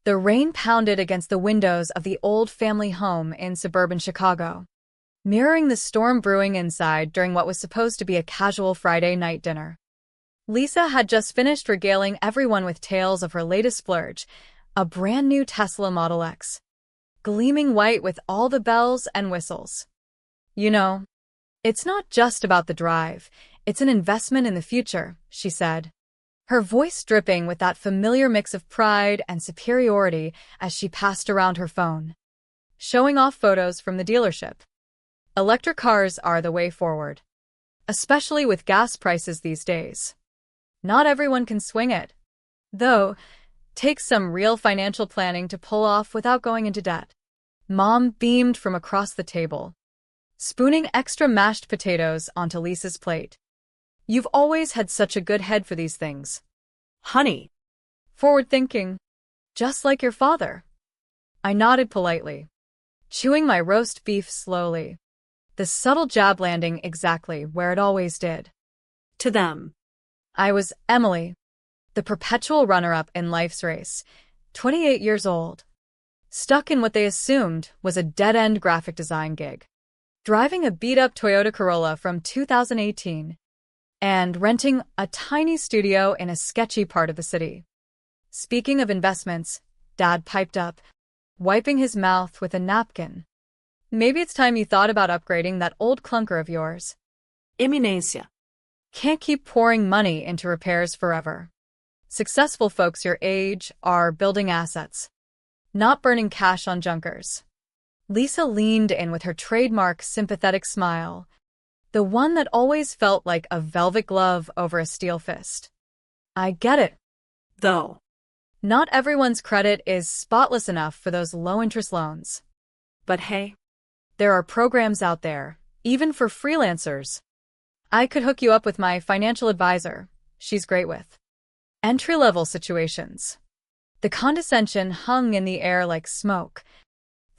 The rain pounded against the windows of the old family home in suburban Chicago, mirroring the storm brewing inside during what was supposed to be a casual Friday night dinner. Lisa had just finished regaling everyone with tales of her latest splurge, a brand new Tesla Model X, gleaming white with all the bells and whistles. "You know, it's not just about the drive, it's an investment in the future," she said, her voice dripping with that familiar mix of pride and superiority as she passed around her phone, showing off photos from the dealership. Electric cars are the way forward, especially with gas prices these days. Not everyone can swing it, though. Takes some real financial planning to pull off without going into debt. Mom beamed from across the table, spooning extra mashed potatoes onto Lisa's plate. "You've always had such a good head for these things, honey. Forward-thinking, just like your father." I nodded politely, chewing my roast beef slowly, the subtle jab landing exactly where it always did. To them, I was Emily, the perpetual runner-up in life's race, 28 years old, stuck in what they assumed was a dead-end graphic design gig, driving a beat-up Toyota Corolla from 2018, and renting a tiny studio in a sketchy part of the city. "Speaking of investments," Dad piped up, wiping his mouth with a napkin, "maybe it's time you thought about upgrading that old clunker of yours. Immunasia. Can't keep pouring money into repairs forever. Successful folks your age are building assets, not burning cash on junkers." Lisa leaned in with her trademark sympathetic smile, the one that always felt like a velvet glove over a steel fist. "I get it, though. Not everyone's credit is spotless enough for those low-interest loans. But hey, there are programs out there, even for freelancers. I could hook you up with my financial advisor. She's great with entry-level situations." The condescension hung in the air like smoke,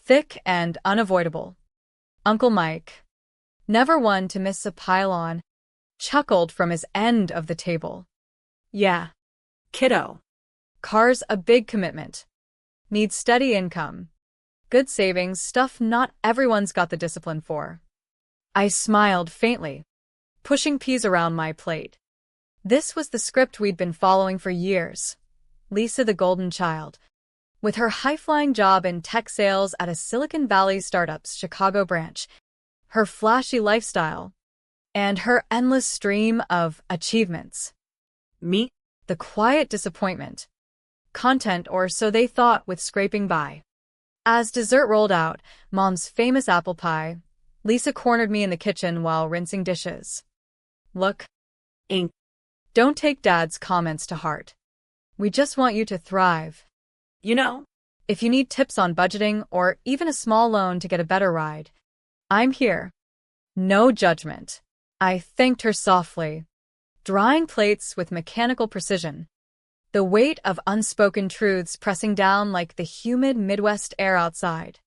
thick and unavoidable. Uncle Mike, never one to miss a pile-on, chuckled from his end of the table. "Yeah, kiddo. Car's a big commitment. Needs steady income. Good savings, stuff not everyone's got the discipline for." I smiled faintly, pushing peas around my plate. This was the script we'd been following for years. Lisa the golden child, with her high-flying job in tech sales at a Silicon Valley startup's Chicago branch, her flashy lifestyle, and her endless stream of achievements. Me, the quiet disappointment. Content, or so they thought, with scraping by. As dessert rolled out, Mom's famous apple pie, Lisa cornered me in the kitchen while rinsing dishes. "Look, Ink, don't take Dad's comments to heart. We just want you to thrive. You know, if you need tips on budgeting or even a small loan to get a better ride, I'm here. No judgment." I thanked her softly, drying plates with mechanical precision, the weight of unspoken truths pressing down like the humid Midwest air outside.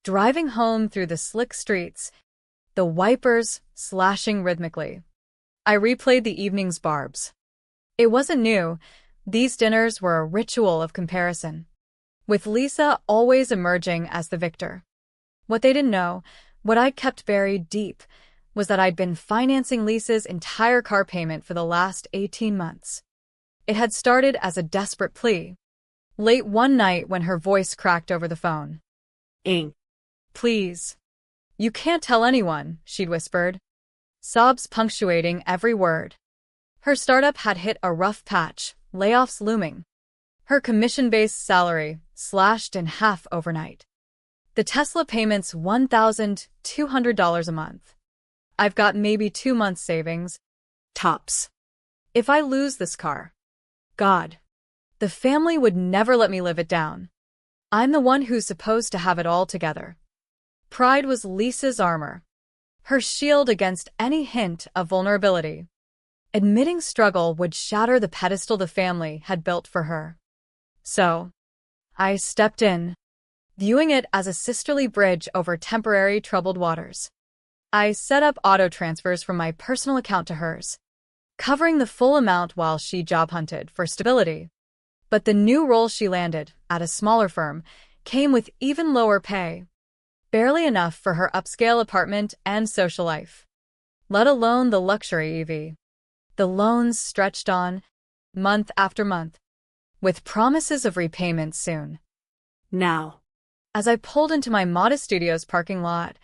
Driving home through the slick streets, the wipers slashing rhythmically, I replayed the evening's barbs. It wasn't new. These dinners were a ritual of comparison, with Lisa always emerging as the victor. What they didn't know, what I kept buried deep, was that I'd been financing Lisa's entire car payment for the last 18 months. It had started as a desperate plea, late one night when her voice cracked over the phone. "Ink, please. You can't tell anyone," she'd whispered, sobs punctuating every word. Her startup had hit a rough patch, layoffs looming. Her commission-based salary slashed in half overnight. The Tesla payment's $1,200 a month. I've got maybe 2 months savings, tops. If I lose this car, God, the family would never let me live it down. I'm the one who's supposed to have it all together. Pride was Lisa's armor, her shield against any hint of vulnerability. Admitting struggle would shatter the pedestal the family had built for her. So, I stepped in, viewing it as a sisterly bridge over temporary troubled waters. I set up auto transfers from my personal account to hers, covering the full amount while she job hunted for stability. But the new role she landed, at a smaller firm, came with even lower pay. Barely enough for her upscale apartment and social life. Let alone the luxury EV. The loans stretched on, month after month, with promises of repayment soon. Now, As I pulled into my modest studio's parking lot,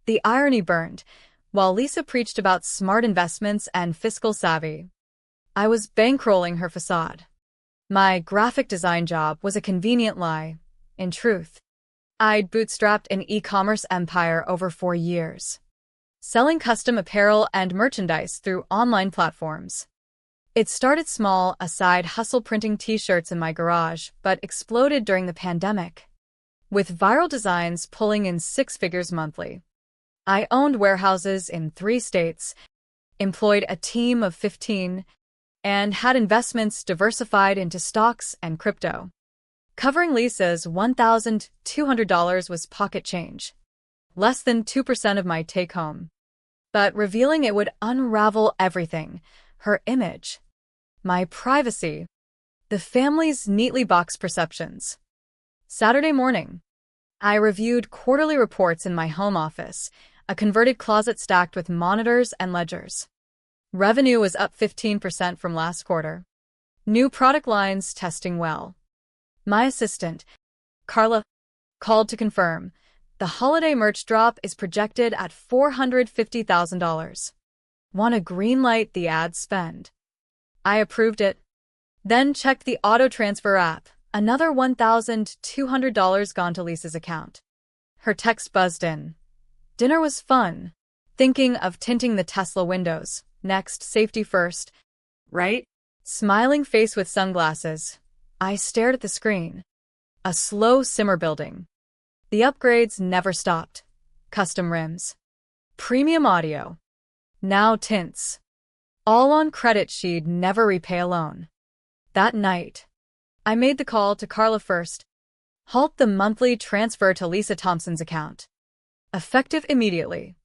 the irony burned, while Lisa preached about smart investments and fiscal savvy. I was bankrolling her facade. My graphic design job was a convenient lie, in truth. I'd bootstrapped an e-commerce empire over 4 years, selling custom apparel and merchandise through online platforms. It started small, a side hustle printing t-shirts in my garage, but exploded during the pandemic, with viral designs pulling in 6 figures monthly. I owned warehouses in 3 states, employed a team of 15, and had investments diversified into stocks and crypto. Covering Lisa's $1,200 was pocket change, less than 2% of my take-home. But revealing it would unravel everything: her image, my privacy, the family's neatly boxed perceptions. Saturday morning, I reviewed quarterly reports in my home office, a converted closet stacked with monitors and ledgers. Revenue was up 15% from last quarter. New product lines testing well. My assistant, Carla, called to confirm. The holiday merch drop is projected at $450,000. Want to greenlight the ad spend? I approved it. Then checked the auto transfer app. Another $1,200 gone to Lisa's account. Her text buzzed in. Dinner was fun. Thinking of tinting the Tesla windows. Next, safety first. right? Smiling face with sunglasses. I stared at the screen. A slow simmer building. The upgrades never stopped. Custom rims. Premium audio. Now tints. All on credit she'd never repay alone. That night, I made the call to Carla first. Halt the monthly transfer to Lisa Thompson's account. Effective immediately.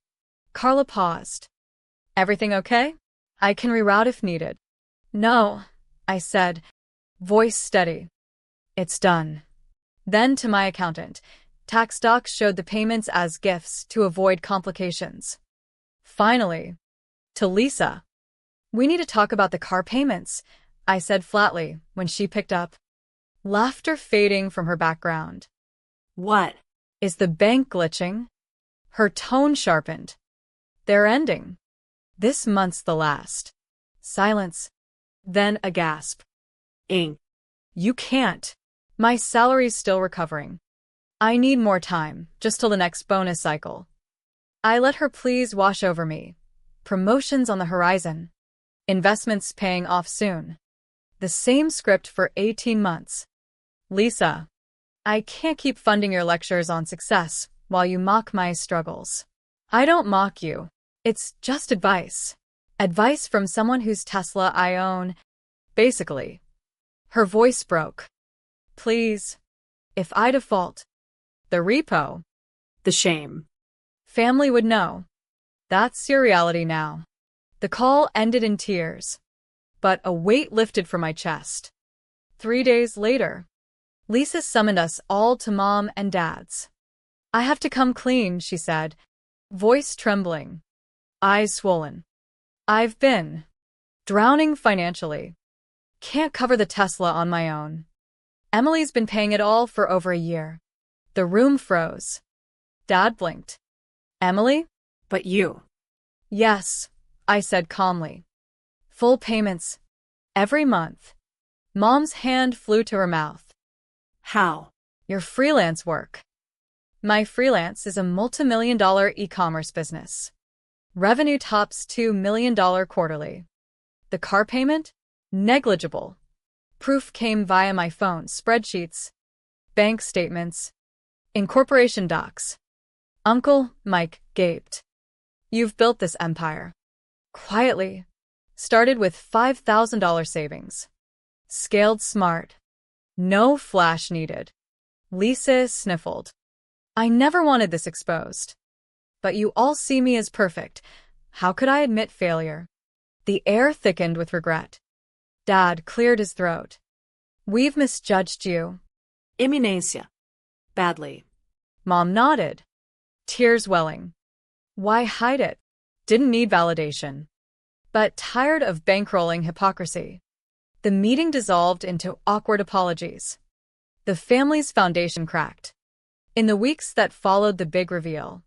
Carla paused. Everything okay? I can reroute if needed. No, I said, voice steady. It's done. Then to my accountant. Tax docs showed the payments as gifts to avoid complications. Finally, to Lisa. We need to talk about the car payments, I said flatly when she picked up. Laughter fading from her background. What? Is the bank glitching? Her tone sharpened. They're ending. This month's the last. Silence. Then a gasp. Ing. You can't. My salary's still recovering. I need more time, just till the next bonus cycle. I let her pleas wash over me. Promotions on the horizon. Investments paying off soon. The same script for 18 months. Lisa, I can't keep funding your lectures on success while you mock my struggles. I don't mock you. It's just advice. Advice from someone whose Tesla I own. Basically. Her voice broke. Please. If I default. The repo. The shame. Family would know. That's your reality now. The call ended in tears. But a weight lifted from my chest. 3 days later, Lisa summoned us all to Mom and Dad's. I have to come clean, she said, voice trembling, eyes swollen. I've been drowning financially. Can't cover the Tesla on my own. Emily's been paying it all for over a year. The room froze. Dad blinked. Emily? But you. Yes, I said calmly. Full payments. Every month. Mom's hand flew to her mouth. How? Your freelance work. My freelance is a multi-million-dollar e-commerce business. Revenue tops $2 million quarterly. The car payment? Negligible. Proof came via my phone, spreadsheets, bank statements, incorporation docs. Uncle Mike gaped. You've built this empire. Quietly. Started with $5,000 savings. Scaled smart. No flash needed. Lisa sniffled. I never wanted this exposed. But you all see me as perfect. How could I admit failure? The air thickened with regret. Dad cleared his throat. We've misjudged you. Eminencia. Badly. Mom nodded, tears welling. Why hide it? Didn't need validation. But tired of bankrolling hypocrisy. The meeting dissolved into awkward apologies. The family's foundation cracked. In the weeks that followed the big reveal,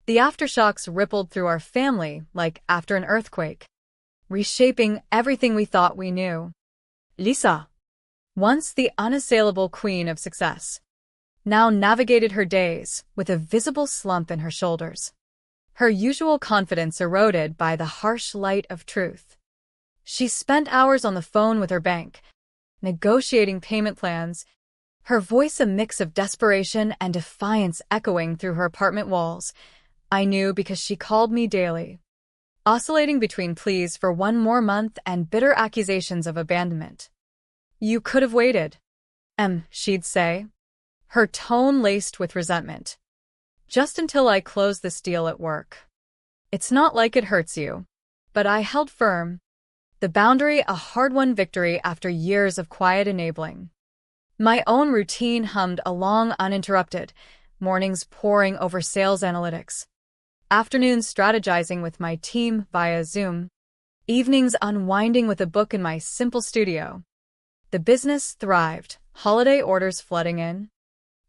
the aftershocks rippled through our family like after an earthquake, reshaping everything we thought we knew. Lisa, once the unassailable queen of success, now navigated her days with a visible slump in her shoulders. Her usual confidence eroded by the harsh light of truth. She spent hours on the phone with her bank, negotiating payment plans, her voice a mix of desperation and defiance echoing through her apartment walls. I knew because she called me daily, oscillating between pleas for one more month and bitter accusations of abandonment. You could have waited, she'd say, her tone laced with resentment. Just until I close this deal at work. It's not like it hurts you. But I held firm. The boundary a hard-won victory after years of quiet enabling. My own routine hummed along uninterrupted, mornings poring over sales analytics, afternoons strategizing with my team via Zoom, evenings unwinding with a book in my simple studio. The business thrived, holiday orders flooding in,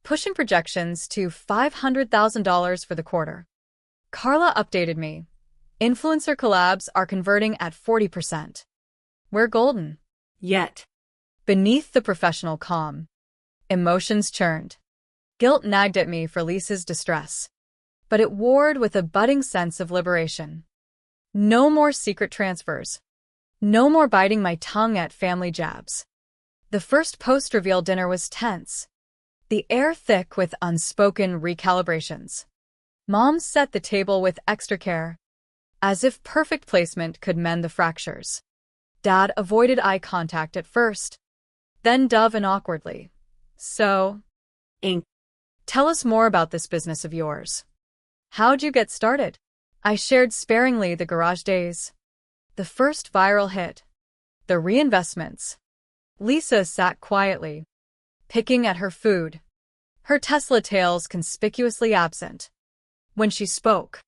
pushing projections to $500,000 for the quarter. Carla updated me. Influencer collabs are converting at 40%. We're golden. Yet. Beneath the professional calm, emotions churned. Guilt nagged at me for Lisa's distress, but it warred with a budding sense of liberation. No more secret transfers. No more biting my tongue at family jabs. The first post-reveal dinner was tense, the air thick with unspoken recalibrations. Mom set the table with extra care, as if perfect placement could mend the fractures. Dad avoided eye contact at first, then dove in awkwardly. So, Ink. Tell us more about this business of yours. How'd you get started? I shared sparingly the garage days. The first viral hit. The reinvestments. Lisa sat quietly, picking at her food, her Tesla tails conspicuously absent. When she spoke,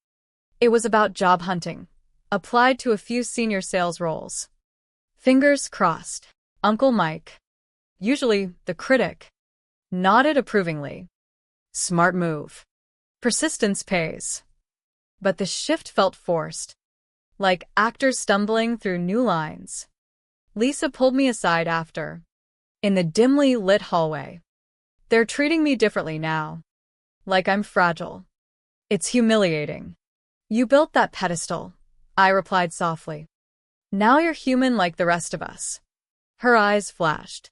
it was about job hunting, applied to a few senior sales roles. Fingers crossed. Uncle Mike, usually the critic, nodded approvingly. Smart move. Persistence pays. But the shift felt forced, like actors stumbling through new lines. Lisa pulled me aside after, in the dimly lit hallway. They're treating me differently now, like I'm fragile. It's humiliating. You built that pedestal, I replied softly. Now you're human like the rest of us. Her eyes flashed.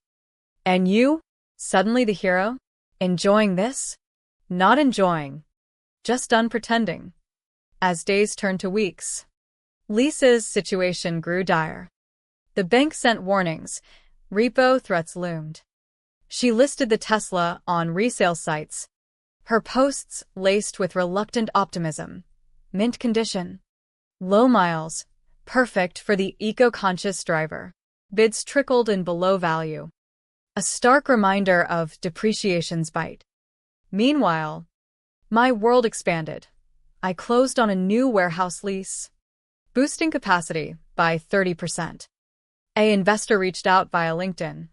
And you? Suddenly the hero? Enjoying this? Not enjoying. Just done pretending. As days turned to weeks, Lisa's situation grew dire. The bank sent warnings. Repo threats loomed. She listed the Tesla on resale sites, her posts laced with reluctant optimism. Mint condition. Low miles. Perfect for the eco-conscious driver. Bids trickled in below value. A stark reminder of depreciation's bite. Meanwhile, my world expanded. I closed on a new warehouse lease, boosting capacity by 30%. An investor reached out via LinkedIn,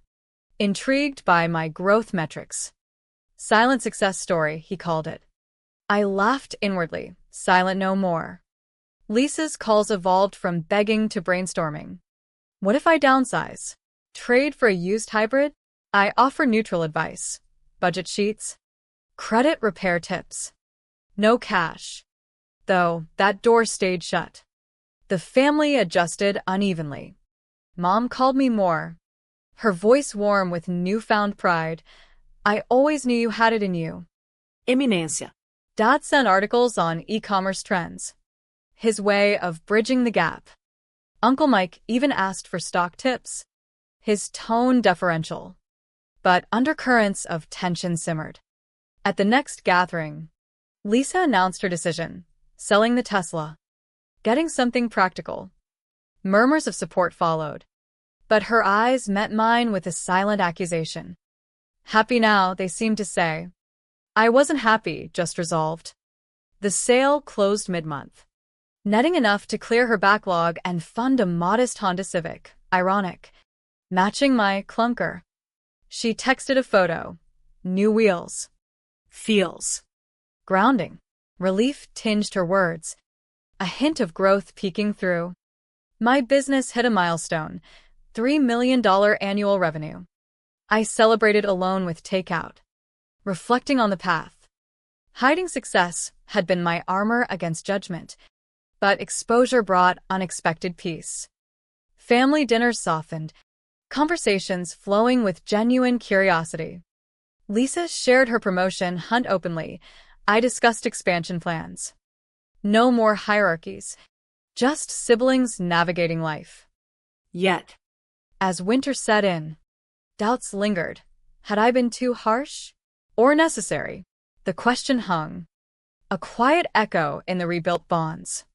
intrigued by my growth metrics. Silent success story, he called it. I laughed inwardly, silent no more. Lisa's calls evolved from begging to brainstorming. What if I downsize? Trade for a used hybrid? I offer neutral advice. Budget sheets? Credit repair tips. No cash. Though, that door stayed shut. The family adjusted unevenly. Mom called me more, her voice warm with newfound pride. I always knew you had it in you. Eminencia. Dad sent articles on e-commerce trends, his way of bridging the gap. Uncle Mike even asked for stock tips, his tone deferential. But undercurrents of tension simmered. At the next gathering, Lisa announced her decision, selling the Tesla, getting something practical. Murmurs of support followed. But her eyes met mine with a silent accusation. Happy now, they seemed to say. I wasn't happy, just resolved. The sale closed mid-month, netting enough to clear her backlog and fund a modest Honda Civic, ironic, matching my clunker. She texted a photo. New wheels. Feels. Grounding. Relief tinged her words, a hint of growth peeking through. My business hit a milestone, $3 million annual revenue. I celebrated alone with takeout, reflecting on the path. Hiding success had been my armor against judgment, but exposure brought unexpected peace. Family dinners softened, conversations flowing with genuine curiosity. Lisa shared her promotion hunt openly. I discussed expansion plans. No more hierarchies, just siblings navigating life. Yet. As winter set in, doubts lingered. Had I been too harsh? Or necessary? The question hung, a quiet echo in the rebuilt bonds.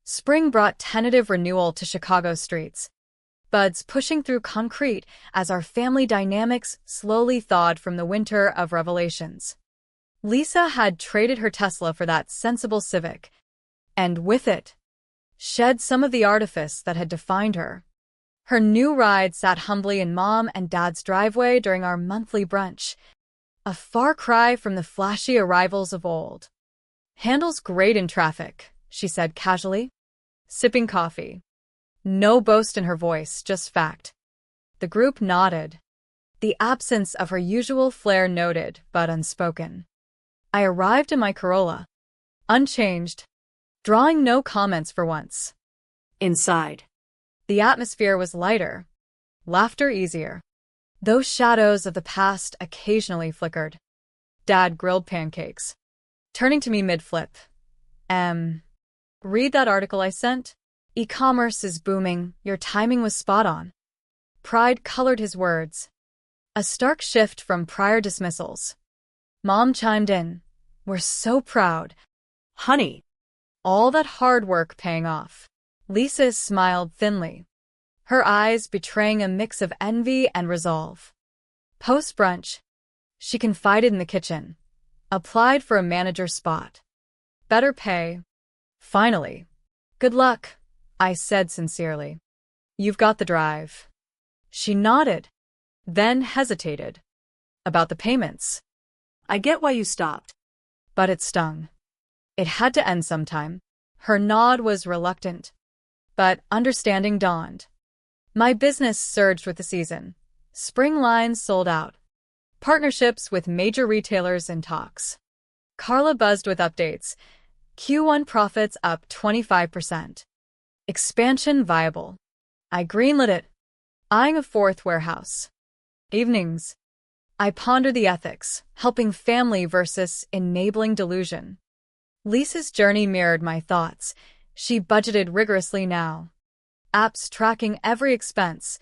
Spring brought tentative renewal to Chicago streets, buds pushing through concrete as our family dynamics slowly thawed from the winter of revelations. Lisa had traded her Tesla for that sensible Civic, and with it, shed some of the artifice that had defined her. Her new ride sat humbly in Mom and Dad's driveway during our monthly brunch, a far cry from the flashy arrivals of old. Handles great in traffic, she said casually, sipping coffee. No boast in her voice, just fact. The group nodded, the absence of her usual flair noted but unspoken. I arrived in my Corolla, unchanged, drawing no comments for once. Inside. The atmosphere was lighter, laughter easier. Those shadows of the past occasionally flickered. Dad grilled pancakes, turning to me mid-flip. Read that article I sent? E-commerce is booming, your timing was spot on. Pride colored his words, a stark shift from prior dismissals. Mom chimed in. We're so proud. Honey. All that hard work paying off. Lisa smiled thinly, her eyes betraying a mix of envy and resolve. Post-brunch, she confided in the kitchen. Applied for a manager spot. Better pay. Finally. Good luck, I said sincerely. You've got the drive. She nodded, then hesitated. About the payments. I get why you stopped. But it stung. It had to end sometime. Her nod was reluctant, but understanding dawned. My business surged with the season. Spring lines sold out. Partnerships with major retailers in talks. Carla buzzed with updates. Q1 profits up 25%. Expansion viable. I greenlit it, eyeing a fourth warehouse. Evenings. I pondered the ethics, helping family versus enabling delusion. Lisa's journey mirrored my thoughts. She budgeted rigorously now. Apps tracking every expense.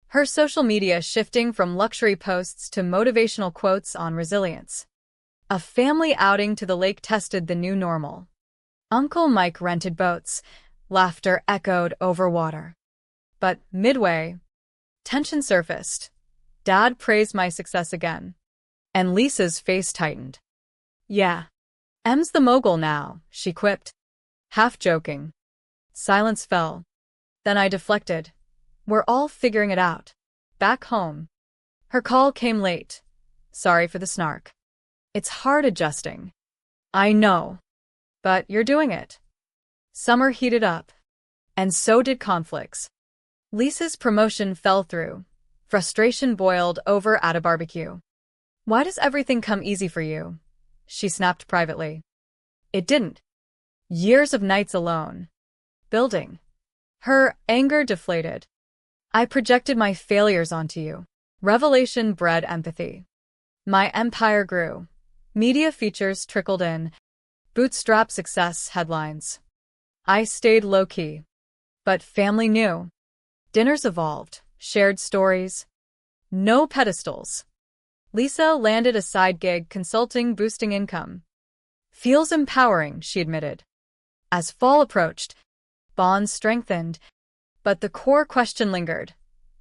Her social media shifting from luxury posts to motivational quotes on resilience. A family outing to the lake tested the new normal. Uncle Mike rented boats. Laughter echoed over water. But midway, tension surfaced. Dad praised my success again. And Lisa's face tightened. Yeah. Em's the mogul now, she quipped, half joking. Silence fell. Then I deflected. We're all figuring it out. Back home. Her call came late. Sorry for the snark. It's hard adjusting. I know. But you're doing it. Summer heated up. And so did conflicts. Lisa's promotion fell through. Frustration boiled over at a barbecue. Why does everything come easy for you? She snapped privately. It didn't. Years of nights alone. Building. Her anger deflated. I projected my failures onto you. Revelation bred empathy. My empire grew. Media features trickled in. Bootstrap success headlines. I stayed low-key. But family knew. Dinners evolved. Shared stories. No pedestals. Lisa landed a side gig consulting, boosting income. Feels empowering, she admitted. As fall approached, bonds strengthened, but the core question lingered.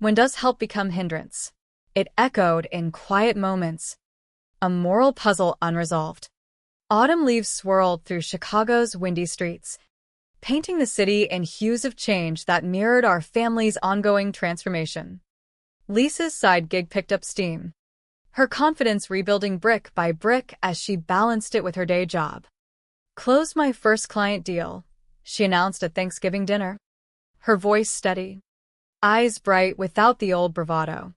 When does help become hindrance? It echoed in quiet moments, a moral puzzle unresolved. Autumn leaves swirled through Chicago's windy streets, painting the city in hues of change that mirrored our family's ongoing transformation. Lisa's side gig picked up steam, her confidence rebuilding brick by brick as she balanced it with her day job. "Closed my first client deal," she announced at Thanksgiving dinner, her voice steady, eyes bright without the old bravado.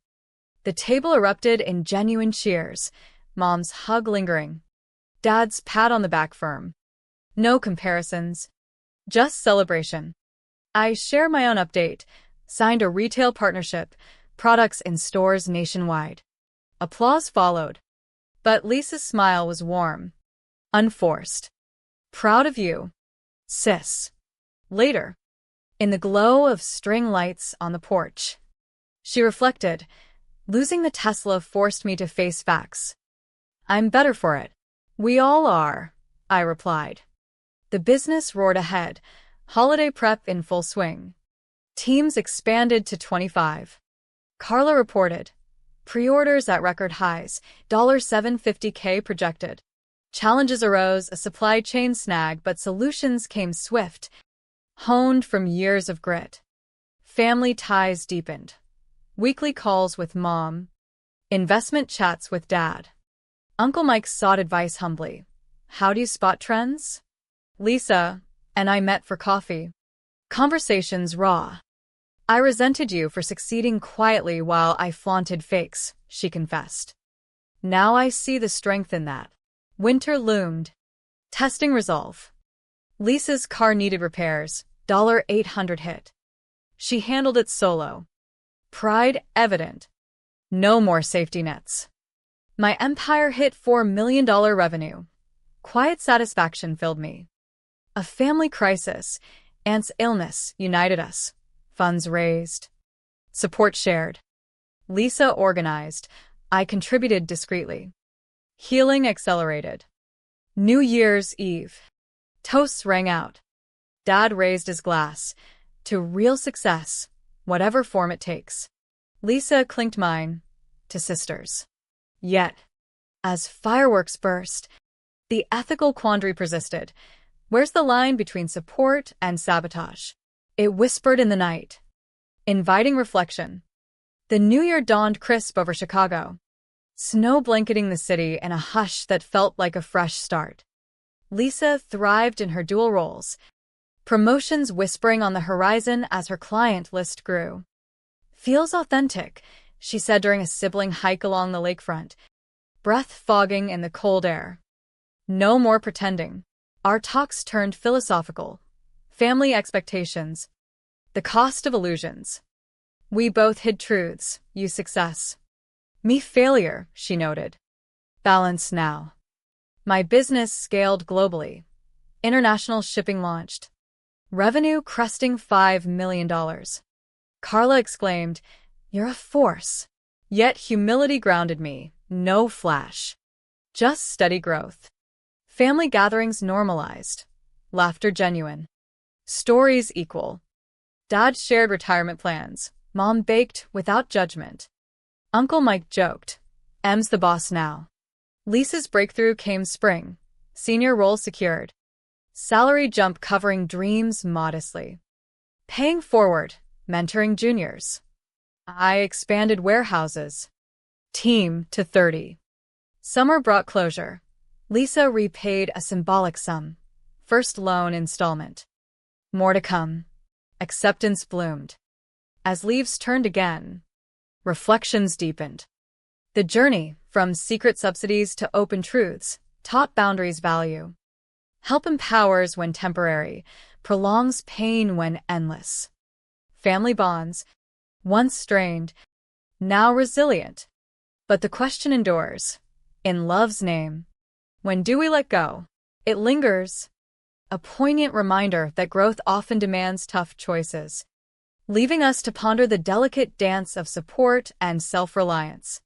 The table erupted in genuine cheers, Mom's hug lingering, Dad's pat on the back firm. No comparisons, just celebration. I share my own update, signed a retail partnership, products in stores nationwide. Applause followed, but Lisa's smile was warm, unforced. "Proud of you, sis." Later, in the glow of string lights on the porch, she reflected, "Losing the Tesla forced me to face facts. I'm better for it." "We all are," I replied. The business roared ahead, holiday prep in full swing. Teams expanded to 25. Carla reported, pre-orders at record highs, $750K projected. Challenges arose, a supply chain snag, but solutions came swift, honed from years of grit. Family ties deepened. Weekly calls with Mom. Investment chats with Dad. Uncle Mike sought advice humbly. "How do you spot trends?" Lisa and I met for coffee. Conversations raw. "I resented you for succeeding quietly while I flaunted fakes," she confessed. "Now I see the strength in that." Winter loomed. Testing resolve. Lisa's car needed repairs, $800 hit. She handled it solo. Pride evident. No more safety nets. My empire hit $4 million revenue. Quiet satisfaction filled me. A family crisis, Aunt's illness, united us. Funds raised. Support shared. Lisa organized. I contributed discreetly. Healing accelerated. New Year's Eve. Toasts rang out. Dad raised his glass. To real success, whatever form it takes. Lisa clinked mine. To sisters. Yet, as fireworks burst, the ethical quandary persisted. Where's the line between support and sabotage? It whispered in the night, inviting reflection. The new year dawned crisp over Chicago, snow blanketing the city in a hush that felt like a fresh start. Lisa thrived in her dual roles, promotions whispering on the horizon as her client list grew. "Feels authentic," she said during a sibling hike along the lakefront, breath fogging in the cold air. No more pretending. Our talks turned philosophical. Family expectations. The cost of illusions. We both hid truths, you success. Me failure, she noted. Balance now. My business scaled globally. International shipping launched. Revenue cresting $5 million. Carla exclaimed, "You're a force." Yet humility grounded me. No flash. Just steady growth. Family gatherings normalized. Laughter genuine. Stories equal. Dad shared retirement plans. Mom baked without judgment. Uncle Mike joked, "Em's the boss now." Lisa's breakthrough came spring. Senior role secured. Salary jump covering dreams modestly. Paying forward, mentoring juniors. I expanded warehouses. Team to 30. Summer brought closure. Lisa repaid a symbolic sum. First loan installment. More to come. Acceptance bloomed. As leaves turned again, reflections deepened. The journey, from secret subsidies to open truths, taught boundaries value. Help empowers when temporary, prolongs pain when endless. Family bonds, once strained, now resilient. But the question endures. In love's name, when do we let go? It lingers. A poignant reminder that growth often demands tough choices, leaving us to ponder the delicate dance of support and self-reliance.